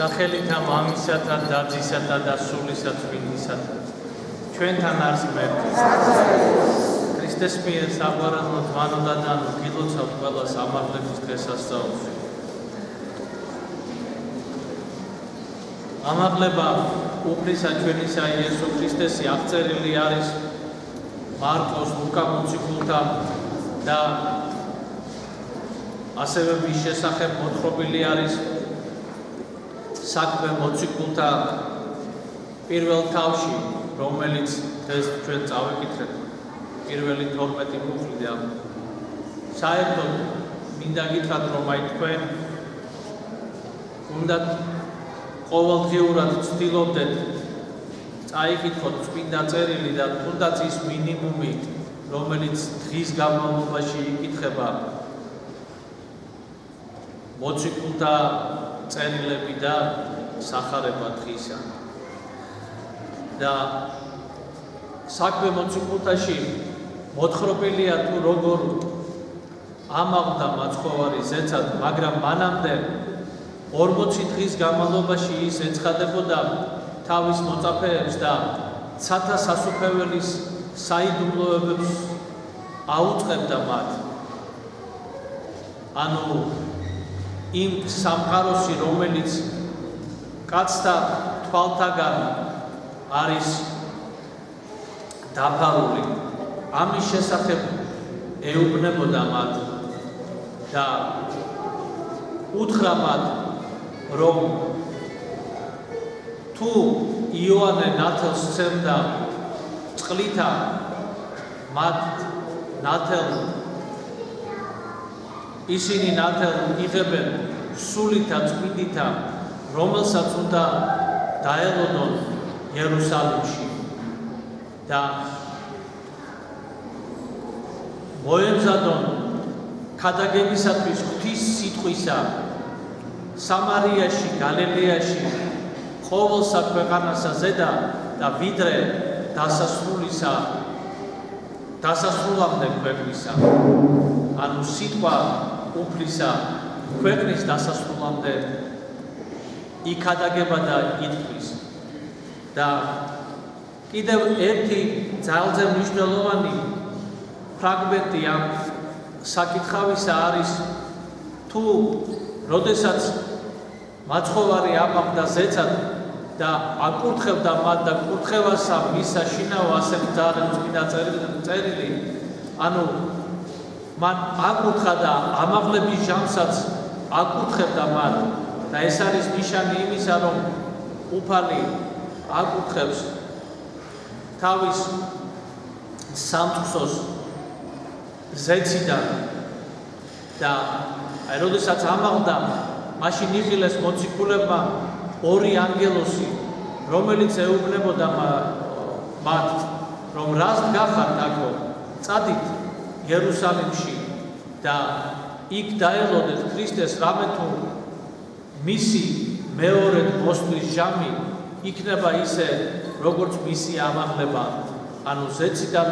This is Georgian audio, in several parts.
სახელითა მამისათა და ძისათა და სულისა წმინდისათა ჩვენთან არის მერტი ქრისტეს მიერ საყვარელო თვალოდან გილოცავთ ყველა სამართლების დღესასწაულს ამაღლება უფლისა ჩვენისა იესო ქრისტესი აღწერილი არის მარკოს ლუკა მოციქულთა და ასევე მის შესახებ მოთხრობილი არის საქმე მოციქულთა პირველ თავში, რომელიც დღეს ჩვენ წავეკითხეთ, პირველი 12 მუხლიდან. საერთოდ მინდა გითხრათ, რომ აი თქვენ უნდა ყოველდღიურად ცდილობდეთ წაიკითხოთ წმინდა წერილი და თუნდაც ის მინიმუმი, რომელიც დღის განმავლობაში იკითხება მოციქულთა წერილები და სახარება დღისა. და საქმე მოციქულთაში მოთხრობილია თუ როგორ ამაღლდა მაცხოვარი ზეცად, მაგრამ მანამდე 40 დღის განმავლობაში ის ეცხადებოდა თავის მოწაფეებს და ცათა სასუფეველის საიდუმლოებებს აუწყებდა მათ. ანუ იმ სამყაროსი, რომელიც კაცთა თვალთაგან არის დაფარული, ამის შესახებ ეუბნებოდა მათ და უთხრა მათ, რომ თუ იოანე ნათელს სცემდა წყლითა, მათ ნათელ ისინი ნათელ იღებენ სულითა წმინდითა, რომელსაც უნდა დაელოდონ იერუსალიმში და მოემზადონ ქადაგებისათვის ღვთის სიტყვისა სამარიაში, გალილეაში, ყოველსა ქვეყანასა ზედა და ვიდრე დასასრულამდე ქვეყნისა. ანუ სიტყვა უფლისა ქვეყნის დასასრულამდე იქადაგება და ითქმის. და კიდევ ერთი ძალზე მნიშვნელოვანი ფრაგმენტი ამ საკითხავისა არის თუ როდესაც მაცხოვარი ამაღლდა ზეცად და აკურთხებდა მათ და კურთხევასა მისა შინაო ასე მძარემ წმინდა წერილი, ანუ მან აკურთხა და ამაღლების ჟამსაც აკურთხებდა მათ და ეს არის ნიშანი იმისა, რომ უფალი აკურთხებს თავის სამწყსოს ზეციდან და აი როდესაც ამაღლდა, მაშინ იხილეს მოციქულებმა ორი ანგელოსი, რომელიც ეუბნებოდა მათ, რომ რას გახართ აქო, წადით იერუსალიმში და იქ დაელოდეთ ქრისტეს, რამე თუ მისი მეორედ მოსვლის ჟამი იქნება ისე, როგორც მისი ამაღლება, ანუ ზეციდან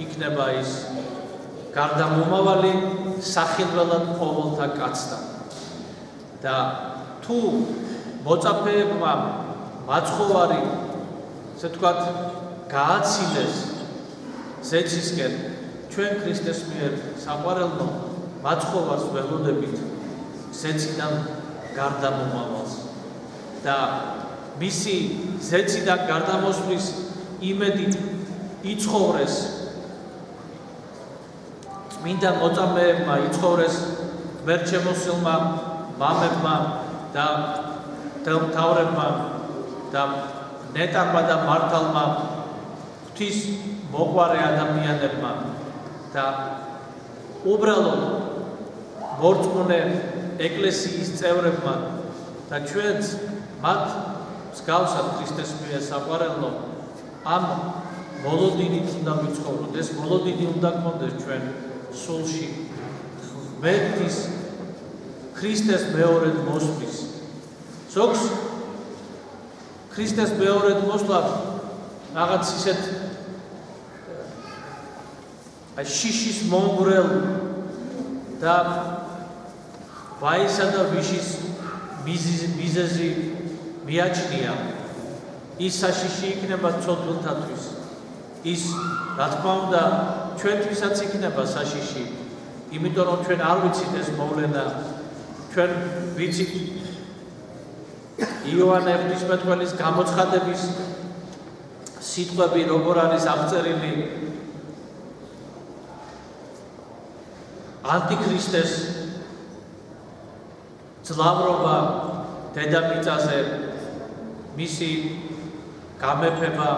იქნება ის გარდამომავალი სახილველად ყოველთა კაცთან. და თუ მოწაფეებმა მაცხოვარი, ესე ვთქვათ, გააცილეს ზეცისკენ, ჩვენ ქრისტეს მიერ საყვარელო მაცხოვარს ველოდებით ზეციდან გარდამომავალს და მისი ზეციდან გარდამოსვლის იმედით იცხოვრეს წმინდა მოწამეებმა, იცხოვრეს ღმერთშემოსილმა მამებმა და მთავრებმა და ნეტარმა და მართალმა ღვთის მოყვარე ადამიანებმა და უბრალოდ მორწმუნე ეკლესიის წევრებმა და ჩვენც მათ მსგავსად ქრისტეს მიერ საყვარელო ამ მოლოდინით უნდა ვიცხოვროთ. ეს მოლოდინი უნდა გქონდეს ჩვენ სულში ღმერთის ქრისტეს მეორედ მოსვლის. ზოგს ქრისტეს მეორედ მოსვლა რაღაც ისეთ შიშის მომგვრელ და ვაისა და ვიშის მიზეზი მიაჩნია ის საშიში იქნება ცოდვილთათვის ის რა თქმა უნდა ჩვენთვისაც იქნება საშიში იმიტომ რომ ჩვენ არ ვიცით ეს მოვლენა ჩვენ ვიცით იოანე ღვთისმეტყველის გამოცხადების სიტყვები როგორ არის აღწერილი ანტიქრისტეს ძლავრობა დედამიწაზე მისი გამეფება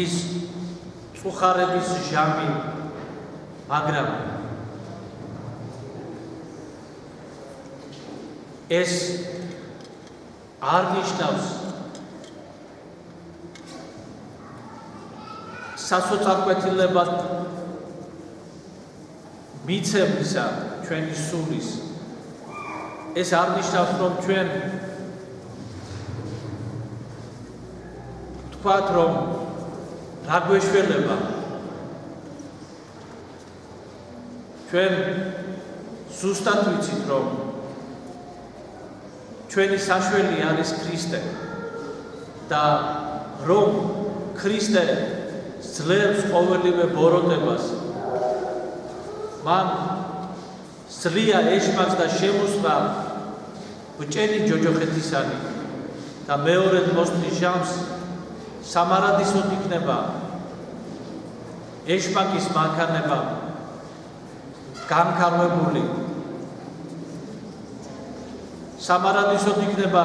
ის წუხარების ჟამი მაგრამ ეს არ ნიშნავს სასოწარკვეთილებად მიცემისა ჩვენი სულის ეს არ ნიშნავს რომ ჩვენ თქვათ რომ რა გვეშველება ჩვენ ზუსტად ვიცით რომ ჩვენი საშველი არის ქრისტე და რომ ქრისტე ძლევს ყოველივე ბოროტებას მან სძლია ეშმაკს და შემოსვა ბჭენი ჯოჯოხეთისანი და მეორედ მოსვლის ჟამს სამარადისოდ იქნება ეშმაკის მანქანება განკარვებული სამარადისოდ იქნება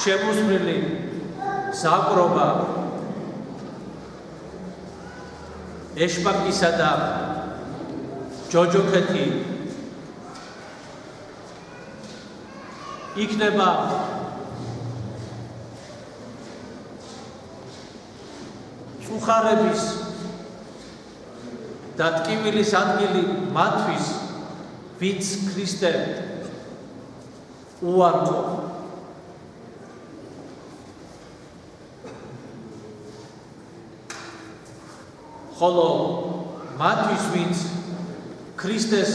შემოსვლილი ზაკრობა ეშმაკისა და ჯოჯოხეთი იქნება წუხარების და ტკივილის ადგილი მათთვის ვინც ქრისტე უარყო ხოლო მათთვის ვინც ქრისტეს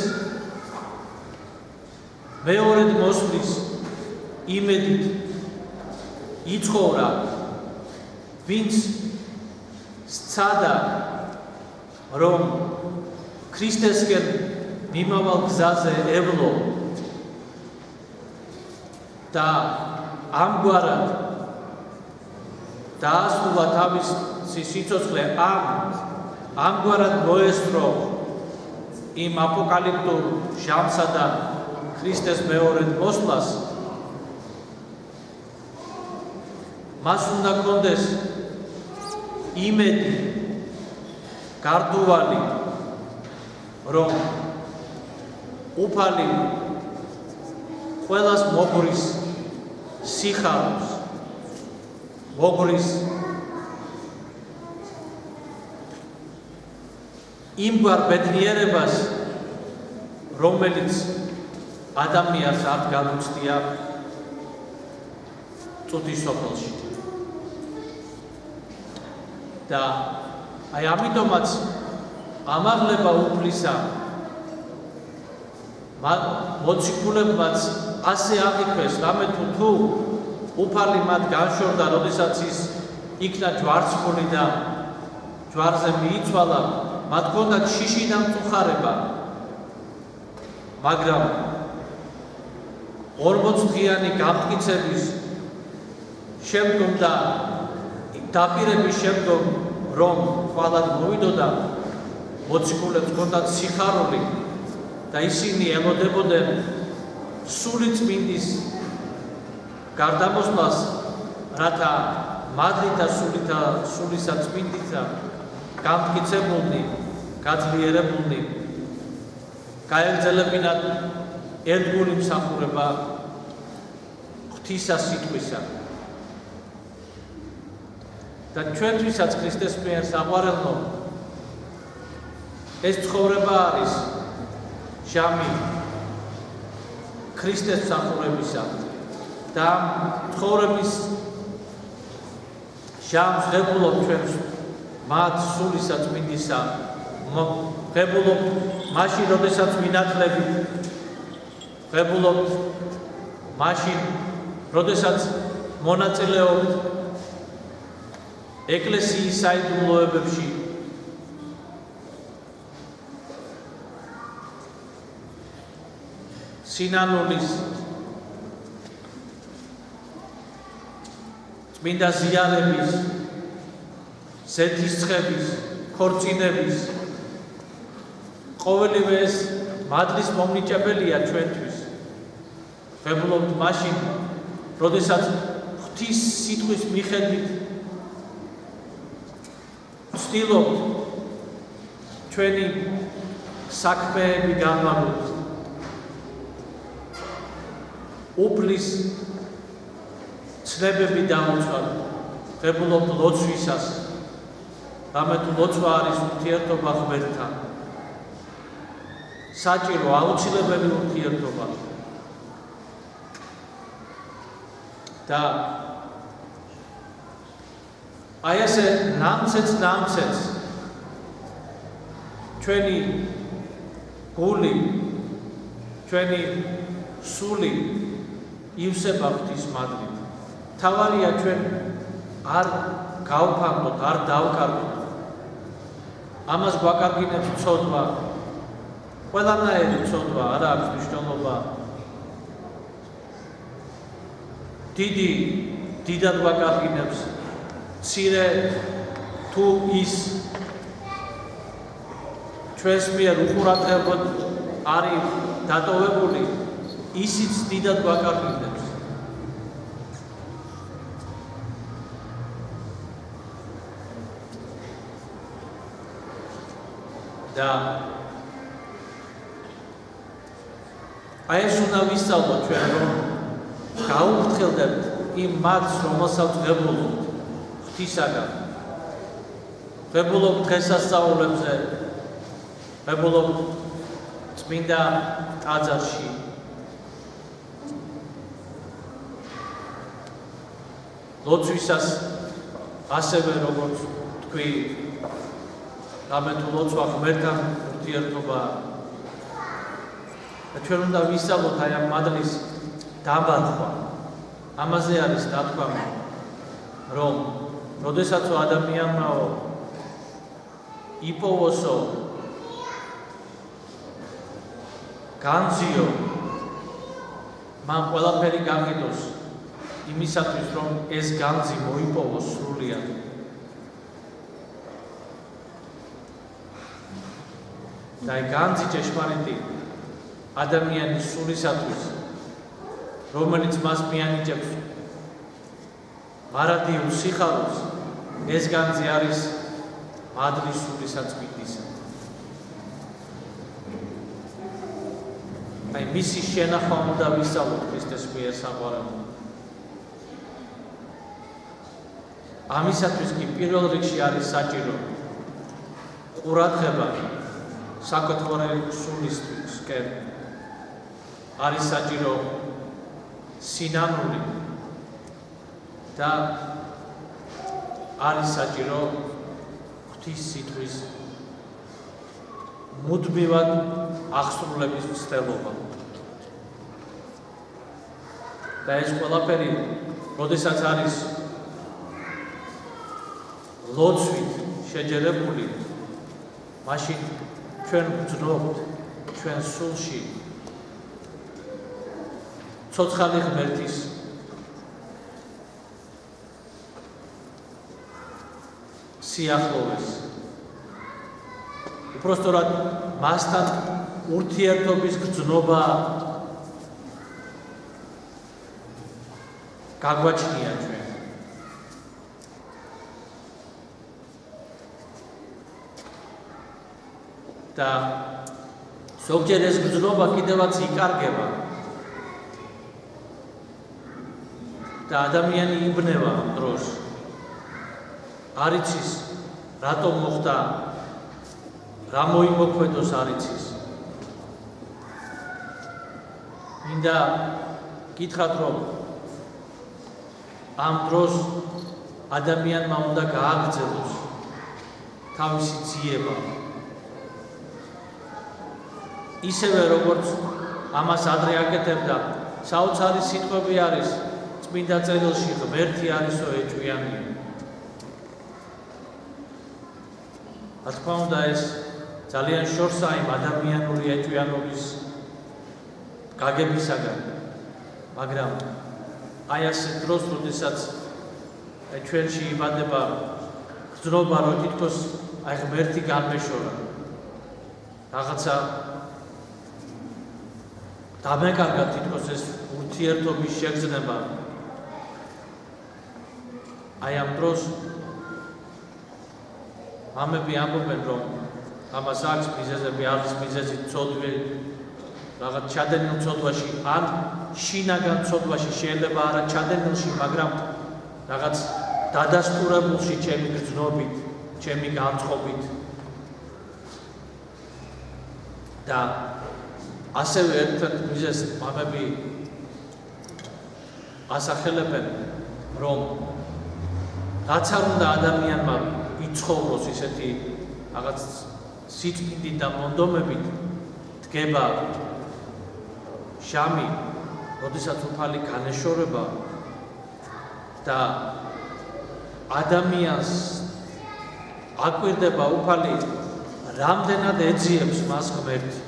მეორედ მოსვლის იმედით იცხოვრა ვინც სცადა რომ ქრისტესკენ მიმავალ გზაზე ევლო და ამგვარად დაასრულა თავისი სიცოცხლე ამგვარად მოესწრო იმ აპოკალიფტურ ჟამსა და ქრისტეს მეორედ მოსვლას მას უნდა ჰქონდეს იმედი გარდუვალი რომ უფალი ყველას მოგრის სიხარულს მოგრის იმგვარ ბედნიერებას რომელიც ადამიანს არ განუცდია წუთის სოფელში და აი ამიტომაც ამაღლება უფლისა მოციქულებმაც ასე აღიქვეს რამე თუ უფალი მათ განშორდა როდესაც ის იქნა ჯვარცმული და ჯვარზე მიიცვალა მათ ჰქონდათ შიში და მწუხარება მაგრამ 40 დღიანი გამტკიცების შემდგომ და დაპირების შემდგომ რომ თვალად მოვიდოდა მოციქულებს ჰქონდათ სიხარული და ისინი ელოდებოდნენ სული წმინდის გარდამოსვლას რათა მადლით და სულისა წმინდისა გამტკიცებულნი გაძლიერებულნი გაეგრძელებინათ ერთგული მსახურება ღვთისა სიტყვისა და ჩვენთვისაც ქრისტეს მიერ საყვარელო ეს ცხოვრება არის ჟამი ქრისტეს მსახურებისა და ცხოვრების ჟამს ღებულობ ჩვენს მათ სულისა წმინდისა ღებულობ მაშინ როდესაც ვინათლებით ღებულობ მაშინ როდესაც მონაწილეობთ ეკლესიის საიდუმლოებებში, სინანულის, წმინდა ზიარების, ზეთისცხების, ქორწინების, ყოველივე ეს მადლის მომნიჭებელია ჩვენთვის. ვებულობთ მაშინ, როდესაც ღვთის სიტყვის მიხედვით ვცდილობთ ჩვენი საქმეები განმავლოთ, უფლის ცნებები დავუცვალოთ, ვებულობთ ლოცვისას, რამე თუ ლოცვა არის ურთიერთობა ღმერთთან, საჭირო აუცილებელი ურთიერთობა. და აი ესე ნამცეც ჩვენი გული, ჩვენი სული ივსება ღვთის მადლით. თავარია ჩვენ არ გავფარდოთ, არ დავკარგოთ. ამას გვაკარგინებს ცოდვა. ყველანაირი ცოდვა არ აქვს მნიშვნელობა. დიდად გვაკარგინებს. მცირე თუ ის ჩვენს მიერ უყურადღებოდ არის დატოვებული, ისიც დიდად გვაკარგინებს. და აი ეს უნდა ვისწავლოთ ჩვენ, რომ გაუხტილდებთ იმ მადლს, რომელსაც ვებულობთ ღვთისაგან. ვებულობთ დღესასწაულებზე, ვებულობთ წმინდა ტაძარში. ლოცვისას ასევე როგორც თქვი, რამე თუ ლოცვა ღმერთთან ურთიერთობა. და ჩვენ უნდა ვისწავლოთ აი ამ მადლის დამარხვა. ამაზე არის დათქვამა, რომ როდესაც ადამიანმა იპოვოსო, განძიო, მან ყველაფერი გაყიდოს იმისათვის, რომ ეს განძი მოიპოვოს სრულიად. და აი განძი ჭეშმარიტი ადამიანის სულისათვის, რომელიც მას მიანიჭებს მარადიულ სიხარულს, ეს განძი არის მადლის სულისაწმინდისა. აი მისი შენახვა უნდა ვისწავლოთ ქრისტეს მიერ საყვარელო. ამისათვის კი პირველ რიგში არის საჭირო ყურადღება საკუთარი სულისკენ, არის საჭირო სინანული და არის საჭირო ღვთის სიტყვის მუდმივად აღსრულების ცდილობა. და ეს ყველაფერი, როდესაც არის ლოცვით შეჯერებული, მაშინ ჩვენ ვძნობთ ჩვენ სულში ცოცხალი ღმერთის სიახლოვეს. უпростоრად მასთან ურთიერთობის გრძნობა გაგვაჩნია ჩვენ. და ზოგჯერ ეს გრძნობა კიდევაც იკარგება და ადამიანი იბნევა ამ დროს. არ იცის რატომ მოხდა, რა მოიმოქმედოს არ იცის. მინდა გითხრათ, რომ ამ დროს ადამიანმა უნდა გააგრძელოს თავისი ძიება. ისევე როგორც ამას ადრე აკეთებდა, საოცარი სიტყვები არის წმინდა წერილში ღმერთი არისო ეჭვიანია. რა თქმა უნდა ეს ძალიან შორსაა იმ ადამიანური ეჭვიანობის გაგებისაგან, მაგრამ აი ასე დროს, როდესაც ჩვენში იბადება გრძნობა, რომ თითქოს აი ღმერთი განმეშორა, რაღაცა დამეკარგა თითქოს ეს ურთიერთობის შეგრძნება. აი ამ დროს მამები ამბობენ, რომ ამას აქვს მიზეზები, არის მიზეზი ცოდვი, რაღაც ჩადენილ ცოდვაში, ან შინაგან ცოდვაში, შეიძლება არა ჩადენილში, მაგრამ რაღაც დადასტურებულში ჩემი გრძნობით, ჩემი გამწყობით. და ასევე ერთ-ერთ მიზეზს მამები ასახელებენ, რომ რაც არ უნდა ადამიანმა იცხოვროს ისეთი რაღაც სიწმინდით და მონდომებით, დგება ჟამი, როდესაც უფალი განეშორება და ადამიანს აკვირდება უფალი, რამდენად ეძიებს მას ღმერთი,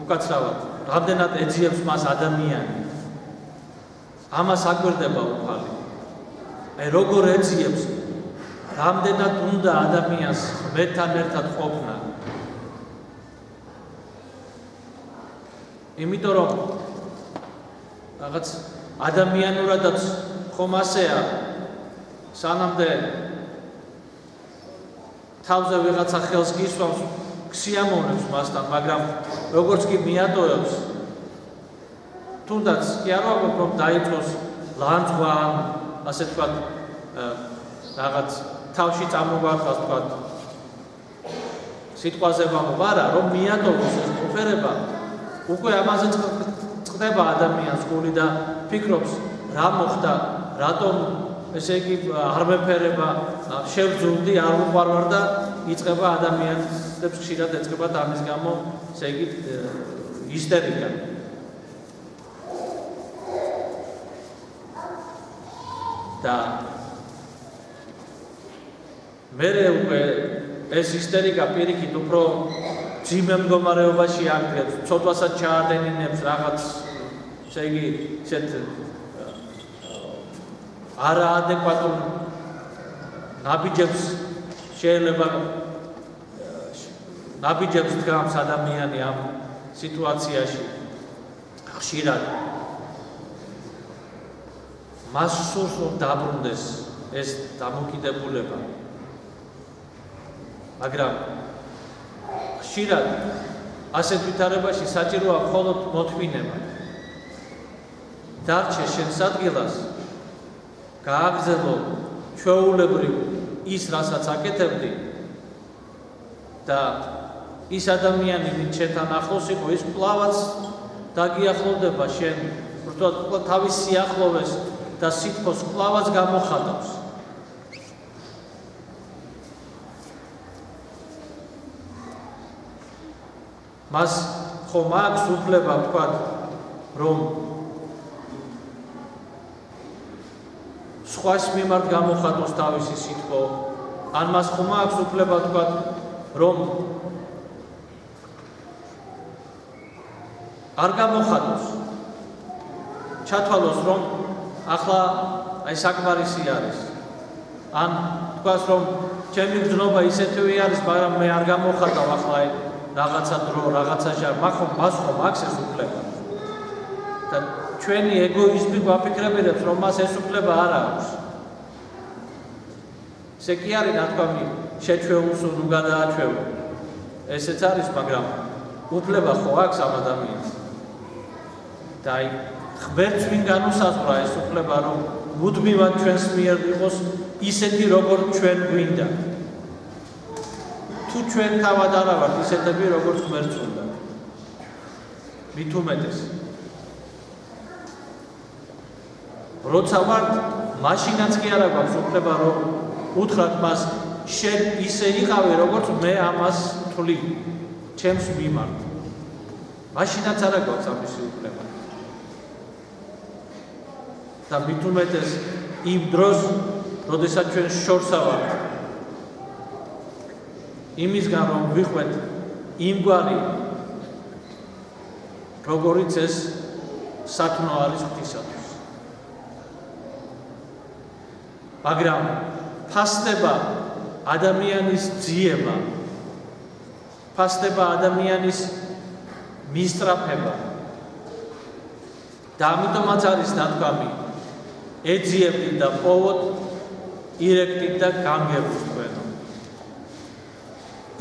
უკაცრავად, რამდენად ეძიებს მას ადამიანი. ამას აკვირდება უფალი. აი როგორ ეძიებს, რამდენად უნდა ადამიანს ღმერთთან ერთად ყოფნა. იმიტომ რომ რაღაც ადამიანურადაც ხომ ასეა, სანამდე თავზე ვიღაცა ხელს გისვამს, გსიამოვნებს მასთან, მაგრამ როგორც კი მიატოვებს, თუნდაც კი არ ვაგვაქვს, რომ დაიწყოს ლანძღვა, ასე თქვა, რაღაც თავში წამოგვახავს, თქვა, სიტყვაზე ვამბობ, რომ მიატოვოს ეს უფერება, უკვე ამაზე წყდება ადამიანს გული და ფიქრობს, რა მოხდა, რატომ ესე იგი არ მეფერება, შევძულდი, არ უყვარვარ და იწყება ადამიანებს ხშირად ეწყებათ ამის გამო, ესე იგი ისტერიკა. და მერე უკვე ეს ისტერიკა პირიქით უფრო ძიმე მდგომარეობაში აღდგებს, ცოტვასაც ჩაადენინებს რაღაც, ესე იგი ისეთ არაადეკვატურ ნაბიჯებს შეიძლება ნაბიჯებს დგამს ადამიანი ამ სიტუაციაში ხშირად. მას სურს რომ დაბრუნდეს ეს დამოკიდებულება, მაგრამ ხშირად ასეთ ვითარებაში საჭიროა მხოლოდ მოთმინება. დარჩე შენს ადგილას, გააგრძელო ჩვეულებრივ ის, რასაც აკეთებდი და ის ადამიანი, ვინც შენთან ახლოს იყო, ის კვლავაც დაგიახლოვდება შენ, ურთულოდ თავის სიახლოვეს და სითბოს კვლავაც გამოხატავს. მას ხომ აქვს უფლება ვთქვათ, რომ სხვას მიმართ გამოხატოს თავისი სითბო, ან მას ხომ აქვს უფლება ვთქვათ, რომ არ გამოხატოს, ჩათვალოს, რომ ახლა აი საკმარისი არის, ან თქვას, რომ ჩემი გრძნობა ისეთივე არის, მაგრამ მე არ გამოხატავ ახლა რაღაცა დრო, რაღაცა ჟამი, მას ხომ აქვს ეს უფლება. და ჩვენი ეგოიზმი გვაფიქრებინებს, რომ მას ეს უფლება არ აქვს. ესე კი არის, ნათქვამი, შეჩვეულს ნუ გადააჩვევო. ესეც არის, მაგრამ უფლება ხო აქვს ამ ადამიანს. და აი ღმერთს ვინ განუსაზღვრა ეს უფლება, რომ მუდმივად ჩვენს მიერ იყოს ისეთი, როგორც ჩვენ გვინდა. თუ ჩვენ თავად არა ვართ ისეთები, როგორც ღმერთს უნდა. მით უმეტეს. როცა ვართ, მაშინაც კი არა გვაქვს უფლება, რომ უთხრათ მას, შენ ისე იყავი, როგორც მე ამას თვლი, ჩემს მიმართ. მაშინაც არა გვაქვს ამისი უფლება. და მით უმეტეს იმ დროს, როდესაც ჩვენ შორსა ვართ. იმისგან რომ ვიყვეთ იმგვარი როგორიც ეს სათნო არის ღვთისათვის. მაგრამ ფასდება ადამიანის ძიება, ფასდება ადამიანის მისწრაფება და ამიტომაც არის ნათქვამი ეძიებდით და პოვოთ, ირეკლით და გამგებლით თქვენო.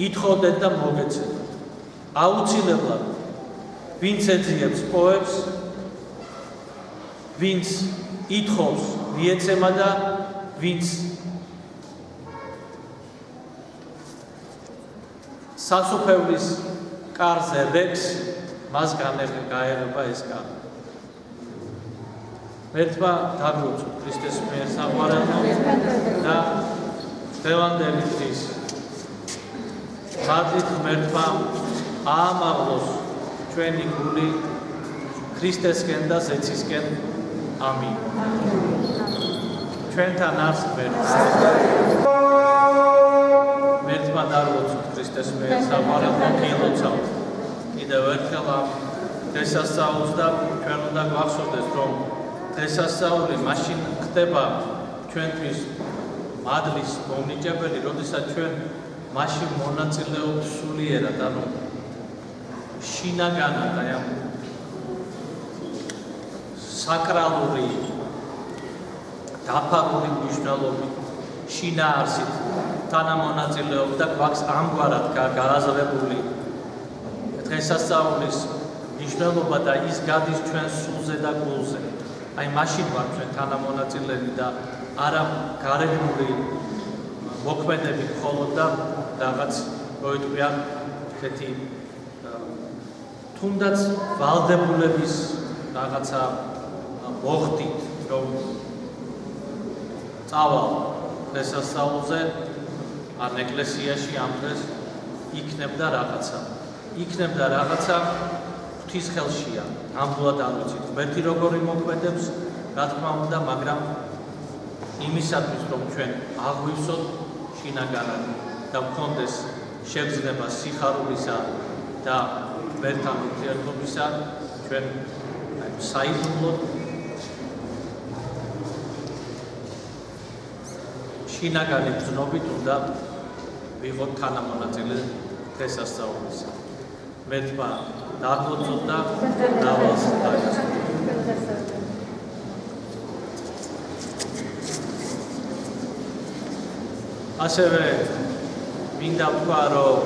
ითხოვდეთ და მოგეცემათ. აუცილებლად ვინც ეძიებს პოვებს, ვინც ითხოვს მიეცემა და ვინც სასופევლის კარზე რეკს, მას გაერება ეს კარი. ერთმა დაგლოცოთ ქრისტეს მიერ საყვარელო და დღევანდელი დღის მადლით ღმერთმა აამაღლოს ჩვენი გული ქრისტესკენ და ზეცისკენ. ამინ. ჩვენთან არს ღმერთმა დაგლოცოთ ქრისტეს მიერ საყვარელო გილოცავთ. კიდევ ერთხელ ამ დღესასწაულს და ჩვენ უნდა გვახსოვდეს, რომ დღესასწაული მაშინ ხდება ჩვენთვის მადლის მომნიჭებელი, როდესაც ჩვენ მაშინ მონაწილეობთ სულიერად, ანუ შინაგანად, აი ამ საკრალური დაფარული მნიშვნელობით, შინაარსით თანამონაწილეობ და გვაქვს ამგვარად გააზრებული დღესასწაულის მნიშვნელობა და ის გადის ჩვენ სულზე და გულზე. აი მაშინ ვარ ჩვენ თანამონაწილეები და არა გარეგნული მოქმედებით მხოლოდ და რაღაც მოიტყვია ესეთი თუნდაც ვალდებულების რაღაცა მოხდით, რომ წავალ დღესასწაულზე ან ეკლესიაში ამ დღეს იქნებდა რაღაცა. იქნებდა რაღაცა ღვთის ხელშია, ნამდვილად არ ვიცით ღმერთი როგორი მოქმედებს, რა თქმა უნდა, მაგრამ იმისათვის რომ ჩვენ აღვივსოთ შინაგანად და გქონდეს შეგრძნება სიხარულისა და ღმერთთან ურთიერთობისა, ჩვენ საიდუმლოდ შინაგანი ბრძნობით უნდა ვიღოთ თანამონაწილე დღესასწაულისა. ღმერთმა დაგლოცოთ და დავალს დაგასწროთ. ასევე მინდა ვთქვა, რომ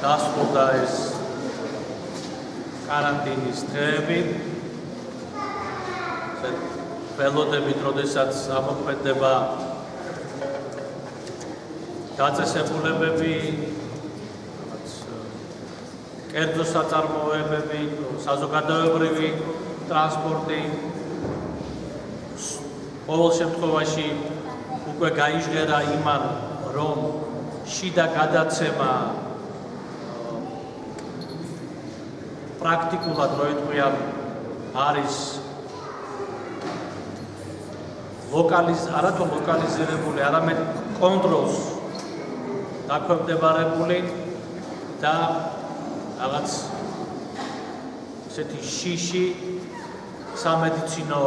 დასრულდა ეს каранტინის დღეები. ველოდებით, როდესაც ამოქმედება დაწესებულებები, კერძო საწარმოებები, საზოგადოებრივი ტრანსპორტი, ყოველ შემთხვევაში უკვე გაიჟღერა იმან, რომ შიდა გადაცემა პრაქტიკულად როიტყვია არის არათუ ლოკალიზირებული, არამედ კონტროლს დაქვემდებარებული და რაღაც ესეთი შიში სამედიცინო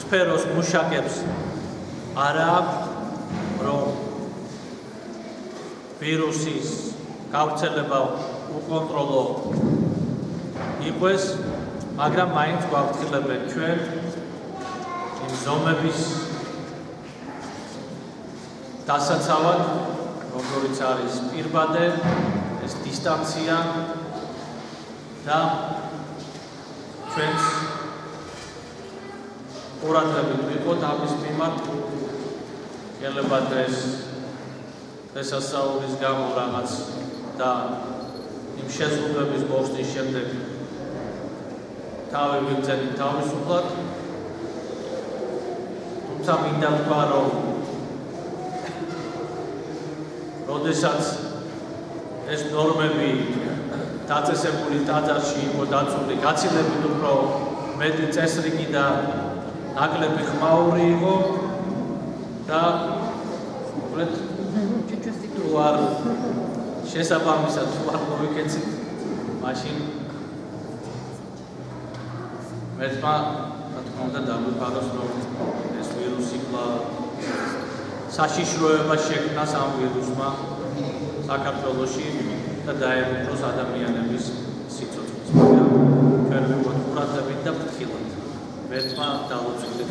სფეროს მუშაკებს არა აქვთ, რომ ვირუსის გავრცელება უკონტროლო იყოს, მაგრამ მაინც გვაფრთხილებენ ჩვენ იმ ზომების დასაცავად, როგორიც არის პირბადე, ეს დისტანცია და ჩვენს ყურადღებით ვიყოთ ამის მიმართ, შეიძლება დღესასწაულის გამო რაღაც და იმ შეზღუდვების მოხსნის შემდეგ თავი ვიგრძელით თავისუფლად, თუმცა მინდა ვთქვა, რომ როდესაც ეს ნორმები დაწესებული ტაძარში იყო დაცული გაცილებით უფრო მეტი წესრიგი და ნაკლები ხმაური იყო და უბრალოდ თუ არ შესაბამისად თუ არ მოვიკეცით მაშინ მერტმა რა თქმა უნდა დაგვიფაროს რომ ეს ვირუსი კვლავ საშიშროება შექმნას ამ ვირუსმა საქართველოში და დაემუქროს ადამიანების სიცოცხლეს. მაგრამ ჩვენ ვიყავით ყურადღებით და ფრთხილად. მერტმა დაუწყდით.